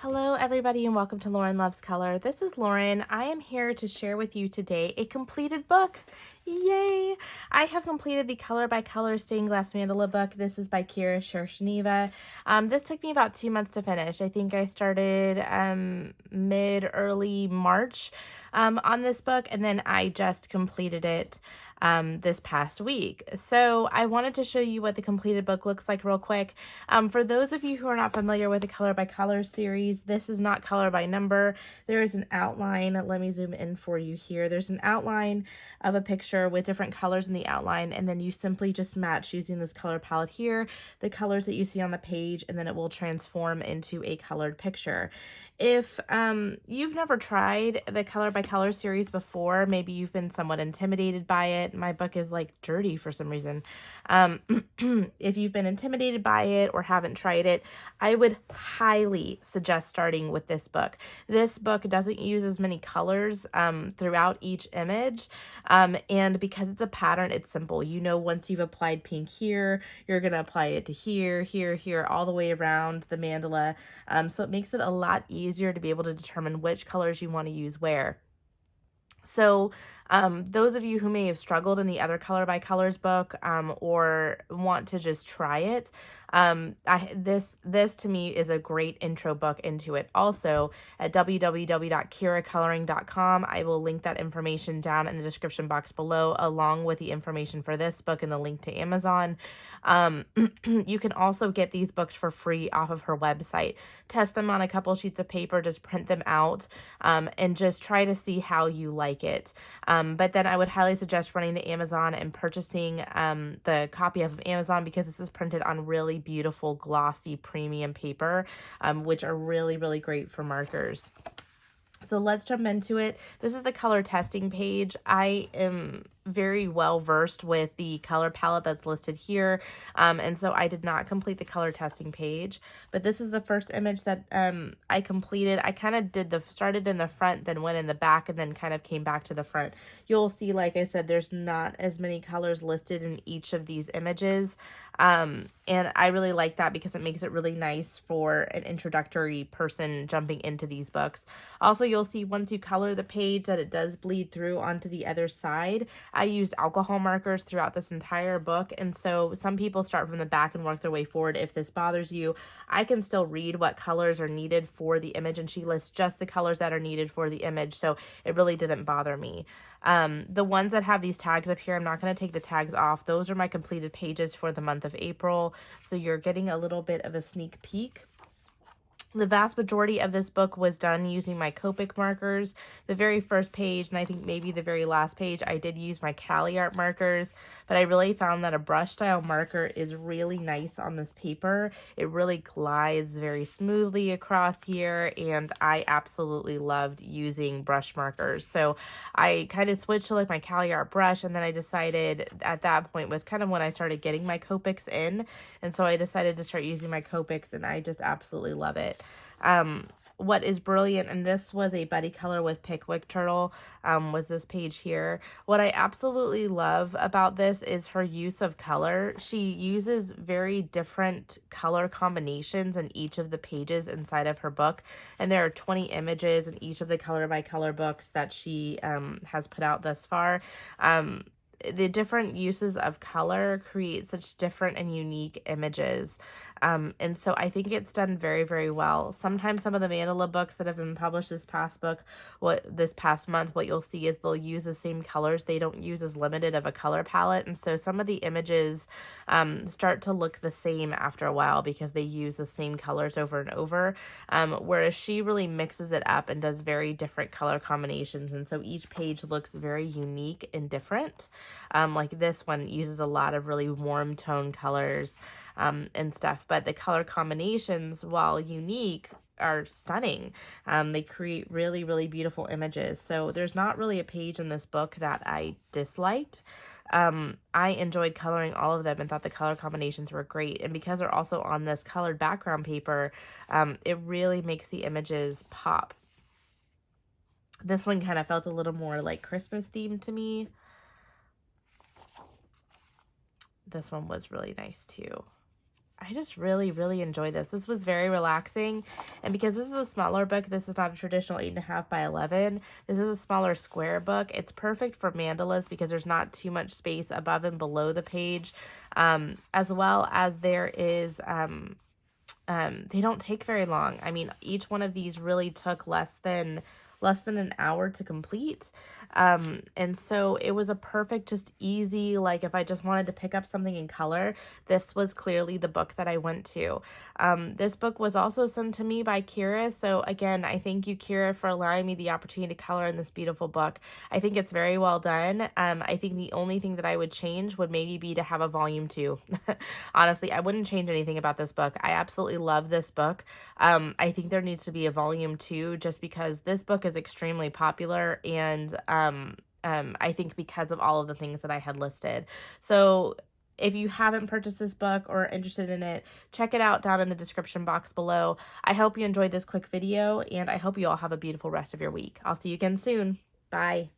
Hello, everybody, and welcome to Lauren Loves Color. This is Lauren. I am here to share with you today a completed book. Yay! I have completed the Color by Color Stained Glass Mandala book. This is by Shershneva. This took me about 2 months to finish. I think I started early March on this book, and then I just completed it this past week. So I wanted to show you what the completed book looks like real quick. For those of you who are not familiar with the Color by Color series, this is not color by number. There is an outline. Let me zoom in for you here. There's an outline of a picture with different colors in the outline, and then you simply just match using this color palette here, the colors that you see on the page, and then it will transform into a colored picture. If you've never tried the Color by Color series before, maybe you've been somewhat intimidated by it. My book is like dirty for some reason. If you've been intimidated by it or haven't tried it, I would highly suggest starting with this book. This book doesn't use as many colors throughout each image, and because it's a pattern, it's simple. You know, once you've applied pink here, you're going to apply it to here, here, here, all the way around the mandala. So it makes it a lot easier to be able to determine which colors you want to use where. So those of you who may have struggled in the other Color by Colors book or want to just try it, this to me is a great intro book into it. Also, at www.kiracoloring.com, I will link that information down in the description box below, along with the information for this book and the link to Amazon. You can also get these books for free off of her website. Test them on a couple sheets of paper, just print them out, and just try to see how you like it. But then I would highly suggest running to Amazon and purchasing the copy of Amazon, because this is printed on really beautiful glossy premium paper, which are really, really great for markers. So let's jump into it. This is the color testing page. I am very well versed with the color palette that's listed here, and so I did not complete the color testing page, but this is the first image that I completed. I kind of started in the front, then went in the back, and then kind of came back to the front. You'll see, like I said, there's not as many colors listed in each of these images, and I really like that because it makes it really nice for an introductory person jumping into these books. Also, you'll see once you color the page that it does bleed through onto the other side. I used alcohol markers throughout this entire book, and so some people start from the back and work their way forward. If this bothers you, I can still read what colors are needed for the image, and she lists just the colors that are needed for the image, so it really didn't bother me. The ones that have these tags up here, I'm not going to take the tags off. Those are my completed pages for the month of April, so you're getting a little bit of a sneak peek. The vast majority of this book was done using my Copic markers. The very first page, and I think maybe the very last page, I did use my Cali Art markers, but I really found that a brush style marker is really nice on this paper. It really glides very smoothly across here, and I absolutely loved using brush markers. So I kind of switched to like my Cali Art brush, and then I decided at that point was kind of when I started getting my Copics in, and so I decided to start using my Copics, and I just absolutely love it. What is brilliant, and this was a buddy color with Pickwick Turtle, was this page here. What I absolutely love about this is her use of color. She uses very different color combinations in each of the pages inside of her book, and there are 20 images in each of the Color by Color books that she has put out thus far. The different uses of color create such different and unique images. And so I think it's done very, very well. Sometimes some of the Mandala books that have been published this past month, what you'll see is they'll use the same colors. They don't use as limited of a color palette. And so some of the images start to look the same after a while because they use the same colors over and over. Whereas she really mixes it up and does very different color combinations. And so each page looks very unique and different. Like this one uses a lot of really warm tone colors and stuff, but the color combinations, while unique, are stunning. They create really, really beautiful images. So there's not really a page in this book that I disliked. I enjoyed coloring all of them and thought the color combinations were great. And because they're also on this colored background paper, it really makes the images pop. This one kind of felt a little more like Christmas themed to me. This one was really nice too. I just really, really enjoyed this. This was very relaxing. And because this is a smaller book, this is not a traditional 8.5 by 11. This is a smaller square book. It's perfect for mandalas because there's not too much space above and below the page. As well as there is, they don't take very long. I mean, each one of these really took less than an hour to complete. And so it was a perfect, just easy, like if I just wanted to pick up something in color, this was clearly the book that I went to. This book was also sent to me by Kira. So again, I thank you, Kira, for allowing me the opportunity to color in this beautiful book. I think it's very well done. I think the only thing that I would change would maybe be to have a volume 2. Honestly, I wouldn't change anything about this book. I absolutely love this book. I think there needs to be a volume 2 just because this book is extremely popular, and I think because of all of the things that I had listed. So if you haven't purchased this book or are interested in it, check it out down in the description box below. I hope you enjoyed this quick video, and I hope you all have a beautiful rest of your week. I'll see you again soon. Bye.